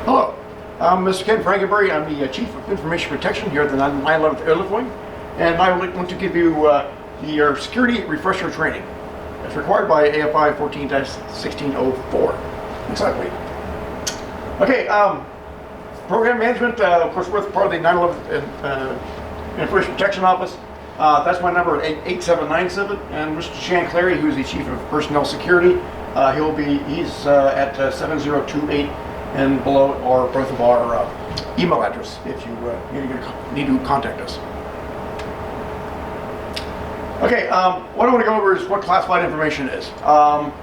Hello, I'm Mr. Ken Frankenberry. I'm the Chief of Information Protection here at the 911th Airlift Wing, and I want to give you your security refresher training. It's required by AFI 14-1604. Next slide, please. Okay, program management, of course, we're part of the 911th Information Protection Office. That's my number at 8797, and Mr. Shan Clary, who's the Chief of Personnel Security, he's at 7028 and below are both of our email address if you need to contact us. Okay, what I want to go over is what classified information is.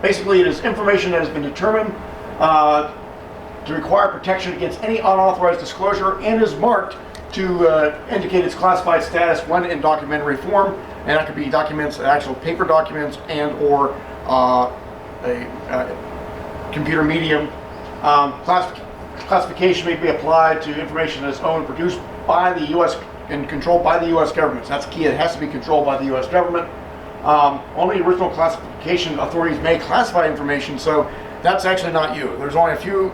Basically, it is information that has been determined to require protection against any unauthorized disclosure and is marked to indicate its classified status when in documentary form, and that could be documents, actual paper documents, and or a computer medium. Classification may be applied to information that is owned and produced by the U.S. and controlled by the U.S. government. So that's key. It has to be controlled by the U.S. government. Only original classification authorities may classify information, so that's actually not you. There's only a few,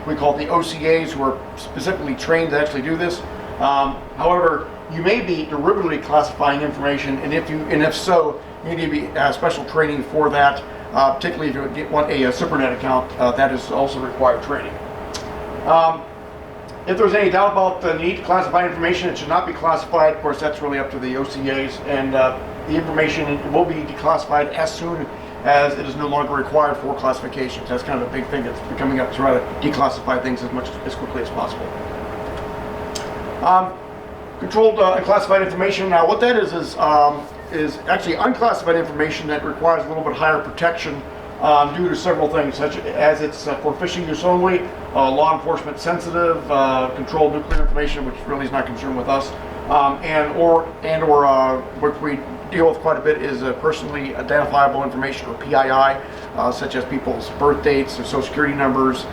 we call the OCAs, who are specifically trained to actually do this. However, you may be derivatively classifying information, and if so, you need to be special training for that. Particularly if you want a SuperNet account, that is also required training. If there's any doubt about the need to classify information, it should not be classified. Of course, that's really up to the OCAs, and the information will be declassified as soon as it is no longer required for classification. That's kind of a big thing that's coming up, to try to declassify things as quickly as possible. Controlled unclassified information. Now, what that is actually unclassified information that requires a little bit higher protection due to several things, such as it's for phishing use only, law enforcement sensitive, controlled nuclear information, which really is not concerned with us, and or what we deal with quite a bit is personally identifiable information, or PII, such as people's birth dates, their social security numbers,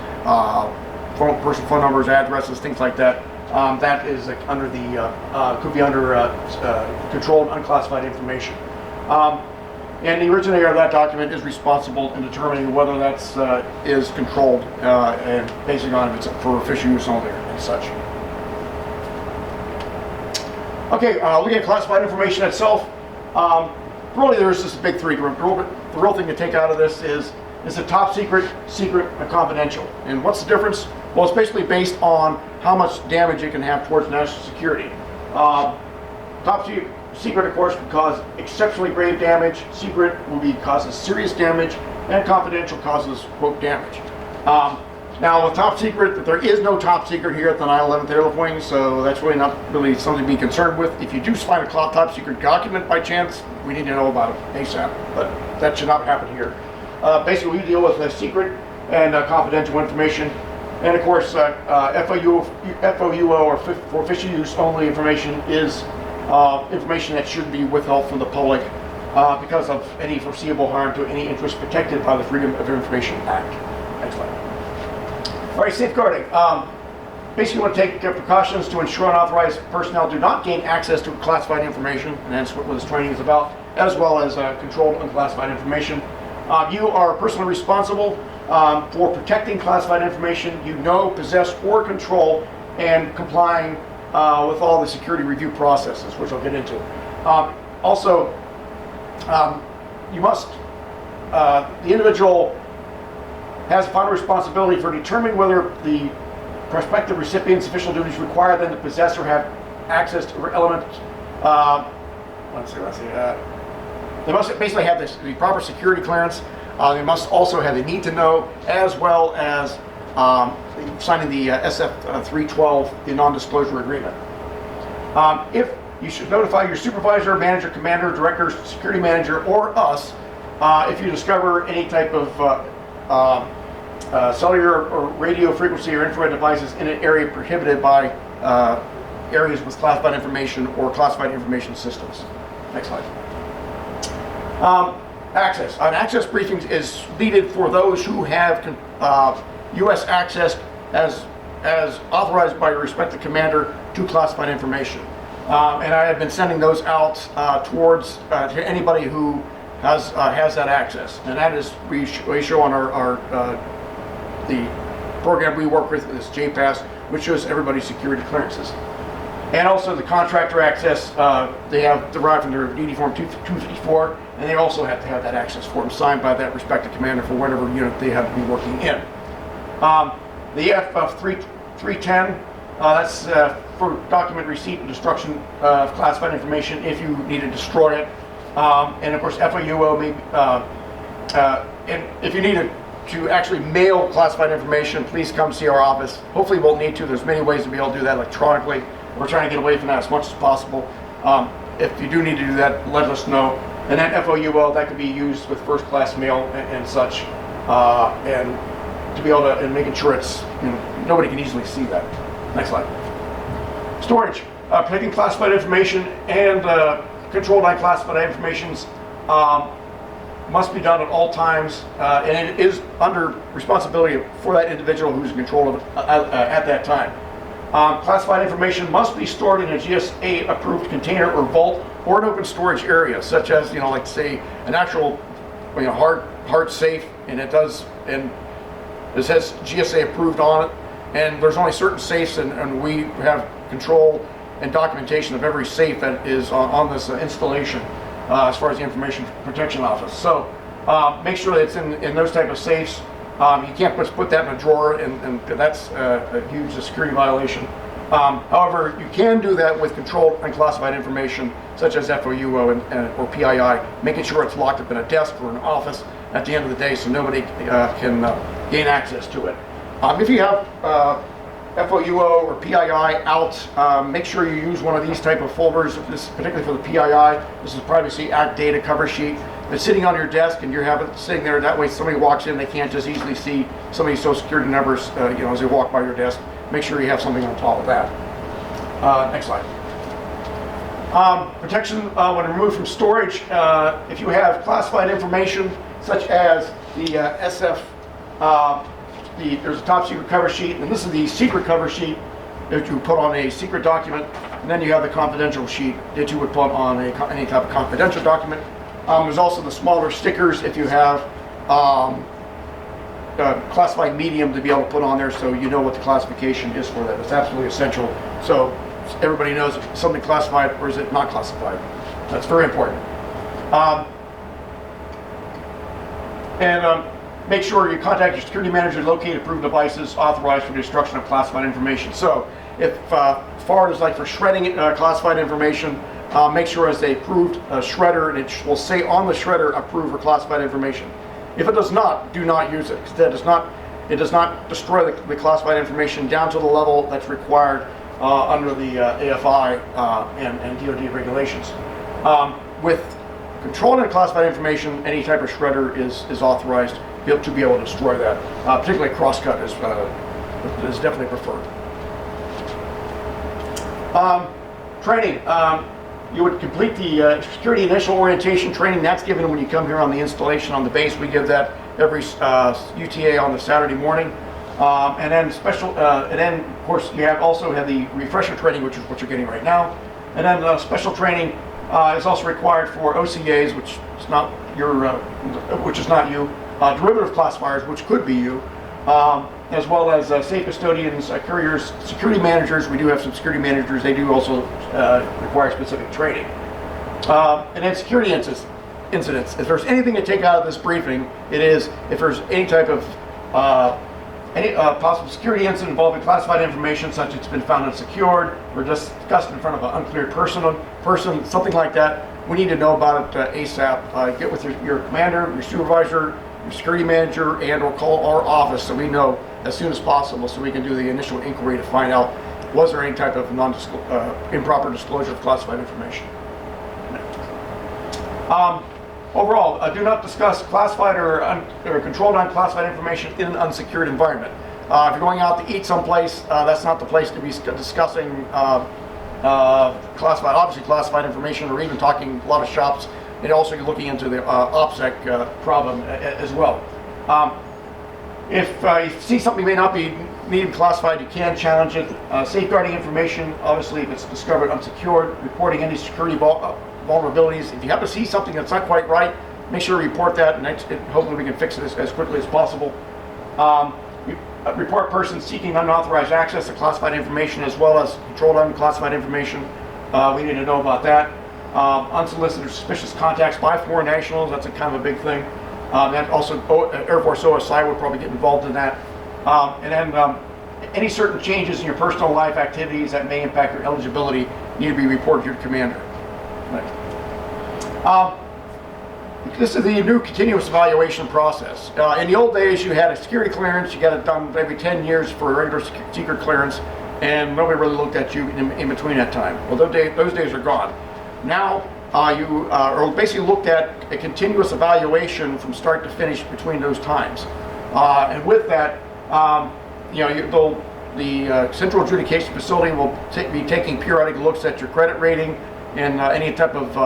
personal phone numbers, addresses, things like that. That is under the could be under controlled unclassified information. And the originator of that document is responsible in determining whether that's is controlled and basing on if it's for phishing use only and such. Okay, looking at classified information itself, really there's just a big three. The real thing to take out of this is a top secret, secret, and confidential. And what's the difference? Well, it's basically based on how much damage it can have towards national security. Top secret, of course, would cause exceptionally grave damage. Secret will causes serious damage, and confidential causes, quote, damage. Now, with top secret, there is no top secret here at the 911th Airlift Wing, so that's really not really something to be concerned with. If you do find a top secret document by chance, we need to know about it ASAP, but that should not happen here. Basically, we deal with secret and confidential information. And of course, FOUO, or for phishing use only information, is information that should be withheld from the public because of any foreseeable harm to any interest protected by the Freedom of Information Act. Next slide. All right, safeguarding. Basically, you want to take precautions to ensure unauthorized personnel do not gain access to classified information, and that's what this training is about, as well as controlled unclassified information. You are personally responsible for protecting classified information you know, possess, or control, and complying with all the security review processes, which I'll get into. Also, you must, the individual has final responsibility for determining whether the prospective recipient's official duties require them to possess or have access to elements. They must basically have the proper security clearance. They must also have the need to know, as well as signing the SF-312, the non-disclosure agreement. If you should notify your supervisor, manager, commander, director, security manager, or us if you discover any type of cellular or radio frequency or infrared devices in an area prohibited by areas with classified information or classified information systems. Next slide. Access. An access briefing is needed for those who have U.S. access as authorized by your respective commander to classified information. And I have been sending those out towards to anybody who has that access. And that is, we show on the program we work with is JPass, which shows everybody's security clearances. And also the contractor access, they have derived from their DD Form 254, and they also have to have that access form signed by that respective commander for whatever unit they have to be working in. The F310, that's for document receipt and destruction of classified information if you need to destroy it. And of course FOUO, and if you need to actually mail classified information, please come see our office. Hopefully you won't need to. There's many ways to be able to do that electronically. We're trying to get away from that as much as possible. If you do need to do that, let us know. And then FOUO, that could be used with first class mail and such, and to be able to, and making sure it's, nobody can easily see that. Next slide. Storage, protecting classified information and controlled unclassified informations must be done at all times, and it is under responsibility for that individual who's in control of it at that time. Classified information must be stored in a GSA approved container or vault or an open storage area, such as, like say an actual, hard safe, and it says GSA approved on it, and there's only certain safes, and we have control and documentation of every safe that is on this installation as far as the Information Protection Office. So make sure that it's in those type of safes. You can't just put that in a drawer, and that's a huge security violation. However, you can do that with controlled unclassified information, such as FOUO or PII, making sure it's locked up in a desk or an office at the end of the day so nobody can gain access to it. If you have FOUO or PII out, make sure you use one of these type of folders, particularly for the PII. This is Privacy Act data cover sheet. It's sitting on your desk and you have it sitting there. That way somebody walks in, they can't just easily see somebody's social security numbers as they walk by your desk. Make sure you have something on top of that. Next slide. Protection when removed from storage. If you have classified information such as the SF, there's a top secret cover sheet, and this is the secret cover sheet that you put on a secret document, and then you have the confidential sheet that you would put on any type of confidential document. There's also the smaller stickers if you have classified medium to be able to put on there, so you know what the classification is for that. It's absolutely essential, so everybody knows if something classified or is it not classified. That's very important. Make sure you contact your security manager to locate approved devices authorized for destruction of classified information. So if FAR is like for shredding classified information, make sure it's a approved shredder, and it will say on the shredder approved for classified information. If it does not, do not use it. It does not destroy the classified information down to the level that's required under the AFI and DoD regulations. With controlled and classified information, any type of shredder is authorized to be able to destroy that. Particularly crosscut is definitely preferred. Training. You would complete the security initial orientation training. That's given when you come here on the installation on the base. We give that every UTA on the Saturday morning. And then of course you also have the refresher training, which is what you're getting right now. And then special training is also required for OCAs, which is not you. Derivative classifiers, which could be you, as well as safe custodians, couriers, security managers. We do have some security managers. They do also require specific training. And then security incidents. If there's anything to take out of this briefing, it is if there's any type of any possible security incident involving classified information, such as it's been found unsecured or discussed in front of an unclear person, something like that, we need to know about it ASAP. Get with your commander, your supervisor, your security manager, and or call our office so we know as soon as possible, so we can do the initial inquiry to find out was there any type of improper disclosure of classified information. Overall, do not discuss classified or controlled unclassified information in an unsecured environment. If you're going out to eat someplace, that's not the place to be discussing classified information, or even talking a lot of shops. And also you're looking into the OPSEC problem as well. If you see something may not be needed classified, you can challenge it. Safeguarding information, obviously if it's discovered unsecured, reporting any security vulnerabilities. If you happen to see something that's not quite right, make sure you report that, and hopefully we can fix it as quickly as possible. report persons seeking unauthorized access to classified information as well as controlled unclassified information. We need to know about that. Unsolicited or suspicious contacts by foreign nationals, that's a kind of a big thing. And also Air Force OSI would probably get involved in that. And then any certain changes in your personal life activities that may impact your eligibility need to be reported to your commander. This is the new continuous evaluation process. In the old days, you had a security clearance. You got it done every 10 years for a regular secret clearance, and nobody really looked at you in between that time. Well, those days are gone. Now, you are basically looked at a continuous evaluation from start to finish between those times. And with that, the Central Adjudication Facility will be taking periodic looks at your credit rating and any type of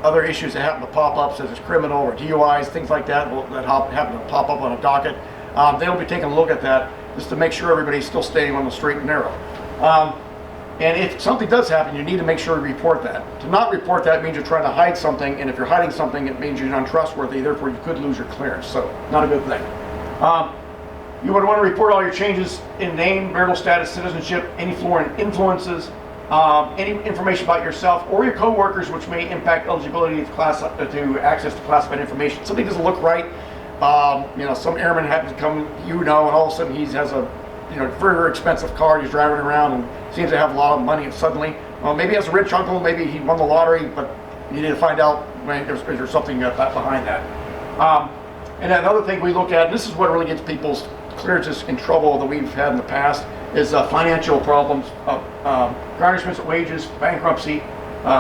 other issues that happen to pop up, such as criminal or DUIs, things like that, that happen to pop up on a docket. They'll be taking a look at that just to make sure everybody's still staying on the straight and narrow. And if something does happen, you need to make sure to report that. To not report that means you're trying to hide something, and if you're hiding something, it means you're untrustworthy, therefore you could lose your clearance, so not a good thing. You would want to report all your changes in name, marital status, citizenship, any foreign influences, any information about yourself or your co-workers which may impact eligibility to access to classified information. Something doesn't look right. Some airman happens to come, and all of a sudden he has a very expensive car he's driving around and seems to have a lot of money, and suddenly, maybe he has a rich uncle, maybe he won the lottery, but you need to find out when there's something behind that. And another thing we look at, and this is what really gets people's clearances in trouble that we've had in the past, is financial problems, garnishments of wages, bankruptcy,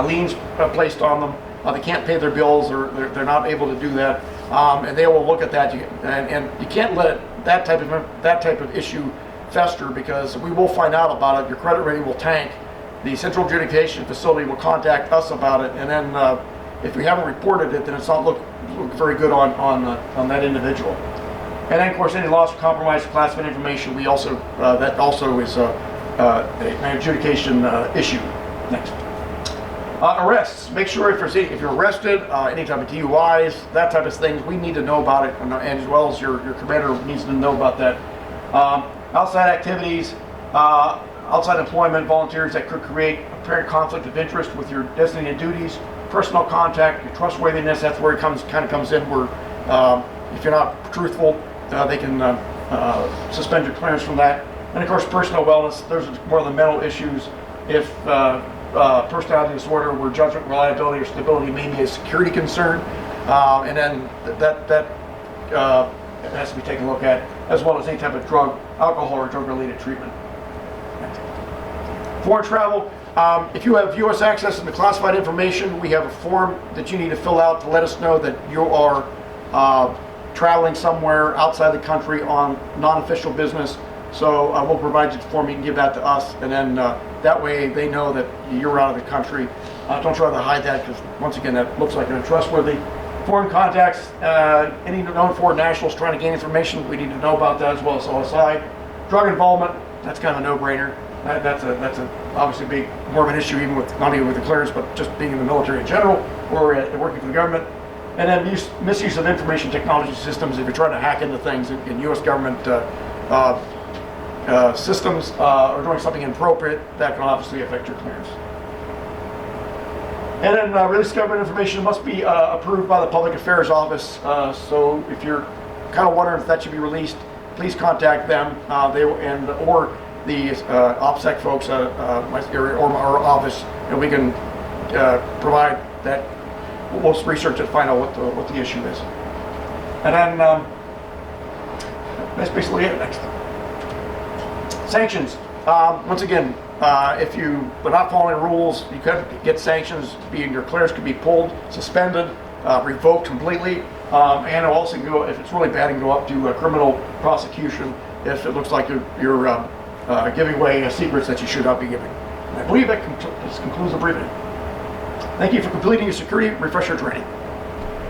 liens placed on them. They can't pay their bills, or they're not able to do that, and they will look at that. And you can't let that type of issue fester, because we will find out about it. Your credit rating will tank. The Central Adjudication Facility will contact us about it, and then if we haven't reported it, then it's not look very good on that individual. And then, of course, any loss or compromise of classified information, we also that also is an adjudication issue. Next, arrests. Make sure if you're arrested, any type of DUIs, that type of things, we need to know about it, and as well as your commander needs to know about that. Outside activities, outside employment, volunteers that could create apparent conflict of interest with your designated duties, personal contact, your trustworthiness. That's where it kind of comes in. Where if you're not truthful, they can suspend your clearance from that. And of course, personal wellness. There's more of the mental issues. If personality disorder, where judgment, reliability, or stability may be a security concern, and then that has to be taken a look at, as well as any type of alcohol or drug-related treatment. Foreign travel. If you have U.S. access to the classified information, we have a form that you need to fill out to let us know that you are traveling somewhere outside the country on non-official business. So we'll provide you the form. You can give that to us, and then that way they know that you're out of the country. Don't try to hide that, because once again, that looks like you're untrustworthy. Foreign contacts, any known foreign nationals trying to gain information, we need to know about that, as well as OSI. Drug involvement, that's kind of a no-brainer. That's obviously big, more of an issue, even with not even with the clearance, but just being in the military in general, or working for the government. And then misuse of information technology systems. If you're trying to hack into things in U.S. government systems, or doing something inappropriate, that can obviously affect your clearance. And then release government information must be approved by the Public Affairs Office. So if you're kind of wondering if that should be released, please contact them. Or the OPSEC folks, or our office, and we can provide that. We'll research it, find out what the issue is. And then that's basically it. Next, sanctions. Once again, if you are not following rules, you could get sanctions. Your clearance could be pulled, suspended, revoked completely, and also go, if it's really bad, and go up to a criminal prosecution if it looks like you're giving away secrets that you should not be giving. And I believe that concludes the briefing. Thank you for completing your security refresher training.